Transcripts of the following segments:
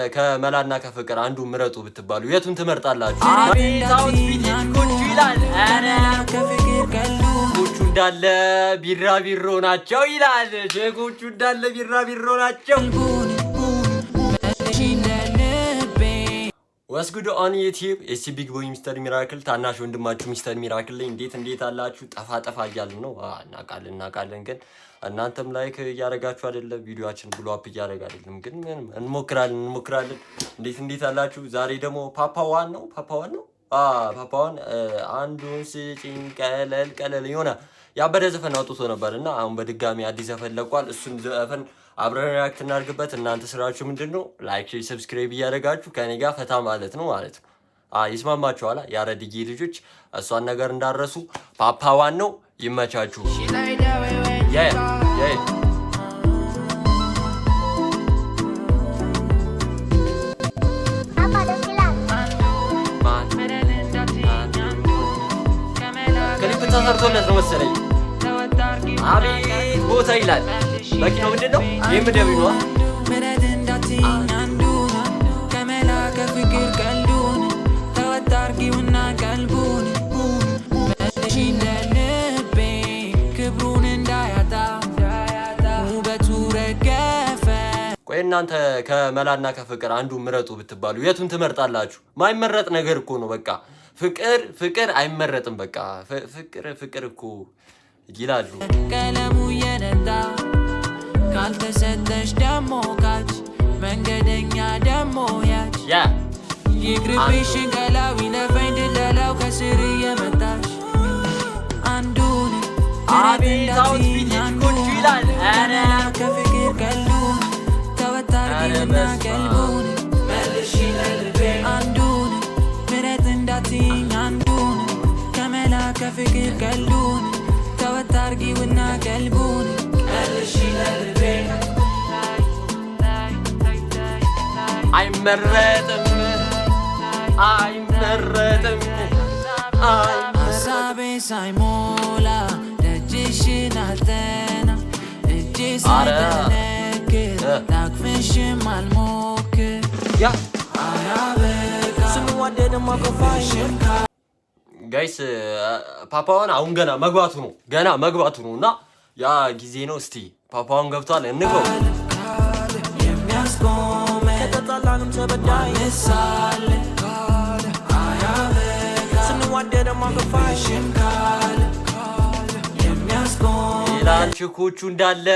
ከመላና ከፍቅር አንዱ ምረጡ ብትባሉ የቱን ትመርጣላችሁ? አቤታውት ቢቲኮቹ ይላል። አረ ከፍቅር ቀልዶቹ እንዳለ ቢራቢሮ ናቸው ይላል። ጀጎቹ እንዳለ ቢራቢሮ ናቸው። ወስጉድ ኦን ዩቲዩብ ኤሲ ቢግ ቦይ ሚስተር ሚራክል ታናሽ ወንድማችሁ ሚስተር ሚራክል ላይ እንዴት አላችሁ? ጠፋ እያልን ነው። እናውቃለን ግን እናንተም ላይክ እያደረጋችሁ አይደለም። ቪዲዮአችን ብሎ አፕ እያደረገ አይደለም። ግን እንሞክራለን። እንዴት አላችሁ? ዛሬ ደግሞ ፓፓዋን ነው ፓፓዋን አንዱን ስጪኝ ቀለል የሆነ ያበደ ዘፈን አውጥቶ ነበርና አሁን በድጋሚ አዲስ ዘፈን ለቋል። እሱን ዘፈን አብረን ሪአክት እናድርግበት። እናንተ ስራችሁ ምንድነው? ላይክ፣ ሰብስክራይብ እያደረጋችሁ ከኔ ጋር ፈታ ማለት ነው። ይስማማችኋል? ያረድዬ ልጆች እሷን ነገር እንዳረሱ ፓፓዋን ነው። ይመቻችሁ። ክሊፕ ተሰርቶለት ነው መሰለኝ። አቤት ቦታ ይላል። መኪናው ምንድን ነው? ይህም ደቢ ነዋ። ቆይ እናንተ ከመላና ከፍቅር አንዱ ምረጡ ብትባሉ የቱን ትመርጣላችሁ? ማይመረጥ ነገር እኮ ነው። በቃ ፍቅር አይመረጥም። በቃ ፍቅር እኮ ይላሉ። ቀለሙ የነጣ ካልተሰጠሽ ደሞ ካች መንገደኛ ደሞ ያች ይቅርብሽ ገላዊ ለፈኝ ድለላው ከስር የመጣሽ አንዱን አቤታውት ቢቲኮቹ ይላል። አረ ከፍቅር ቀሉን ተወታርጊና ቀልቡን መልሽ ለልቤ አንዱን ምረት እንዳትኝ አንዱን ከመላ ከፍቅር ቀሉን ተወታርጊውና ቀልቡን መልሽ ለልቤ አይመረጥም ሀሳቤ ሳይሞላ ደጅሽን አልጠና እጄ ሳይጠነክር ላቅፍሽም አልሞክር አያበቃ ስንዋደድማ ከፋሽም ጋይስ ፓፓዋን አሁን ገና መግባቱ ነው እና ያ ጊዜ ነው። እስቲ ፓፓዋን ገብቷል እንግባው። ከተጣላንም ተበዳይ ሳለ ስንዋደድማ ከፋሽም ይላል። ችኮቹ እንዳለ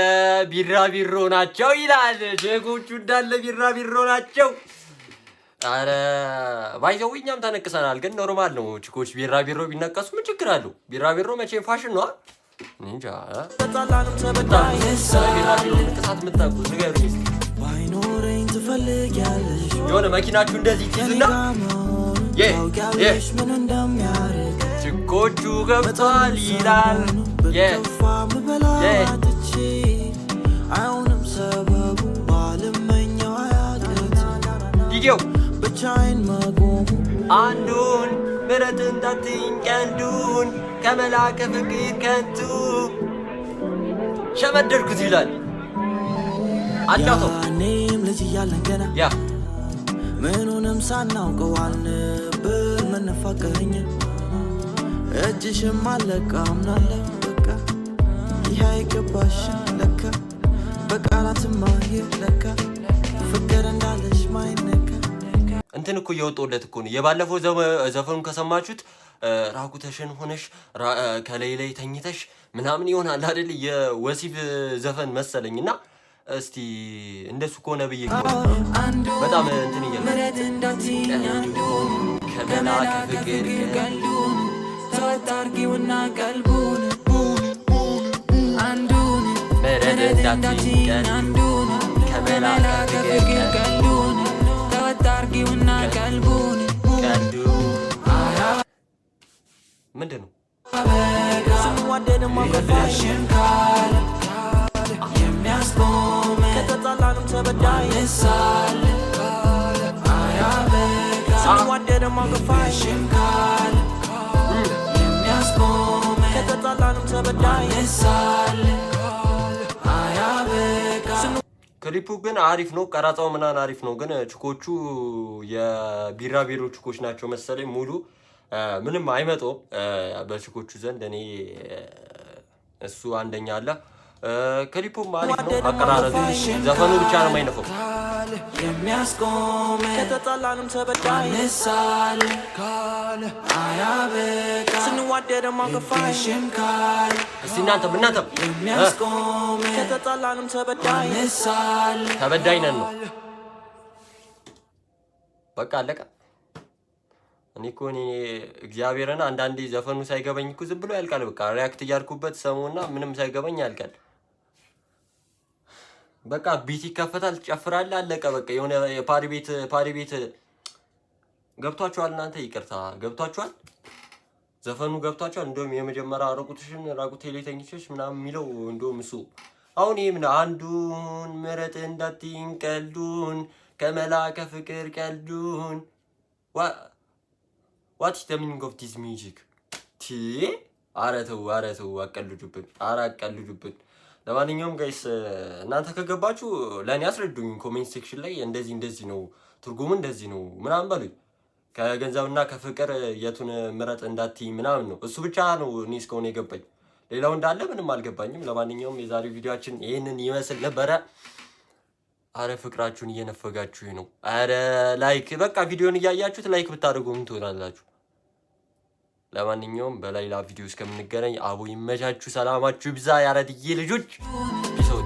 ቢራቢሮ ናቸው ይላል። ችኮቹ እንዳለ ቢራቢሮ ናቸው። አረ ባይዘው እኛም ተነቅሰናል፣ ግን ኖርማል ነው። ችኮች ቢራቢሮ ቢነቀሱ ምን ችግር አለው? ቢራቢሮ መቼም ፋሽን ነው። እንጃ ተጣላንም ተበዳይ ቢራቢሮ ንቅሳት የምታውቁ ንገሩኝ። ባይኖረኝ ትፈልጊያለሽ የሆነ መኪናችሁ እንደዚህ ትይዙና ምን እንደሚያደርግ ችኮቹ ገብቷል ይላል። አይሆንም ሰበቡ ባልመኛው አያቅት ዲዲዮ ብቻዬን መቆሙ አንዱን ምረት እንዳትኝ ቀልዱን ከመላ ከፍቅር ከንቱ ሸመደድኩት ይላል። ያኔም ልጅ እያለን ገና ምኑንም ሳናውቀው አልነበር መነፋቀረኝ እጅሽም አለቃ አምናለሁ በቃ ይህ አይገባሽም ለካ በቃላትማ ለካ ፍቅር እንዳለሽ ማይነካ እንትን እኮ እየወጣሁለት እኮ ነው። የባለፈው ዘፈኑን ከሰማችሁት ራቁተሽን ሆነሽ ከላይ ላይ ተኝተሽ ምናምን ይሆናል አይደል? የወሲብ ዘፈን መሰለኝና እስቲ እንደሱ ከሆነ ብዬ በጣም እንትን ከመላ ከፍቅር ቀልዱን ተወታርጊውና ቀልቡን አንዱን መረድ እንዳትኝ አንዱን ከመላ ከፍቅር ቀልዱን ተወታርጊውና ቀልቡን ምንድን ነው ስንዋደድማ ከፋሽም ካለ የሚያስቆመ ከተጣላንም ተበዳይ ሳለ አያበቃ ስንዋደድማ ከፋሽም ካለ የሚያስቆመ ከተጣላንም ተበዳይ ሳለ አያበቃ ክሊፑ ግን አሪፍ ነው። ቀረጻው ምናምን አሪፍ ነው። ግን ችኮቹ የቢራቢሮ ችኮች ናቸው መሰለኝ። ሙሉ ምንም አይመጣውም በችኮቹ ዘንድ። እኔ እሱ አንደኛ አለ። ክሊፑም አሪፍ ነው። አቀራረጹ ዘፈኑ ብቻ ነው የማይነፈው። የሚያስቆም ከተጣላንም ተበዳይ ነሳል ካለ አያበቃ ስንዋደድ ማከፋሽም ካለ እስቲ እናንተ የሚያስቆም ከተጣላንም ተበዳይ ነሳል ተበዳይ ነን ነው በቃ አለቀ። እኔ እኮ እግዚአብሔርን አንዳንዴ ዘፈኑ ሳይገበኝ እኮ ዝም ብሎ ያልቃል። በቃ ሪያክት እያልኩበት ሰሞኑና ምንም ሳይገበኝ ያልቃል። በቃ ቢት ይከፈታል፣ ትጨፍራለህ፣ አለቀ። በቃ የሆነ ፓሪ ቤት ገብቷችኋል እናንተ? ይቅርታ ገብቷችኋል? ዘፈኑ ገብቷችኋል? እንደውም የመጀመሪያ ራቁቴ ላይ ተኝቼሽ ምናምን የሚለው እንደውም እሱ አሁን ይሄ ምን አንዱን ምረጥ እንዳትይኝ ቀልዱን ከመላ ከፍቅር ቀልዱን ዋት ኢዝ ዘ ሚኒንግ ኦፍ ዲስ ሚውዚክ ኧረ ተው አቀልዱብን። ለማንኛውም ጋይስ እናንተ ከገባችሁ ለእኔ አስረዱኝ ኮሜንት ሴክሽን ላይ እንደዚህ ነው ትርጉሙ እንደዚህ ነው ምናምን በሉኝ። ከገንዘብና ከፍቅር የቱን ምረጥ እንዳትይ ምናምን ነው። እሱ ብቻ ነው እኔ እስካሁን የገባኝ። ሌላው እንዳለ ምንም አልገባኝም። ለማንኛውም የዛሬው ቪዲዮአችን ይሄንን ይመስል ነበረ። አረ ፍቅራችሁን እየነፈጋችሁ ነው። አረ ላይክ በቃ ቪዲዮን እያያችሁት ላይክ ብታደርጉ ምን ትሆናላችሁ? ለማንኛውም በሌላ ቪዲዮ እስከምንገናኝ አቦ ይመቻችሁ፣ ሰላማችሁ ይብዛ። ያረድዬ ልጆች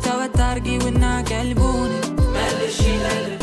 ተወጣርጊውና ቀልቡን መልሽ ይላል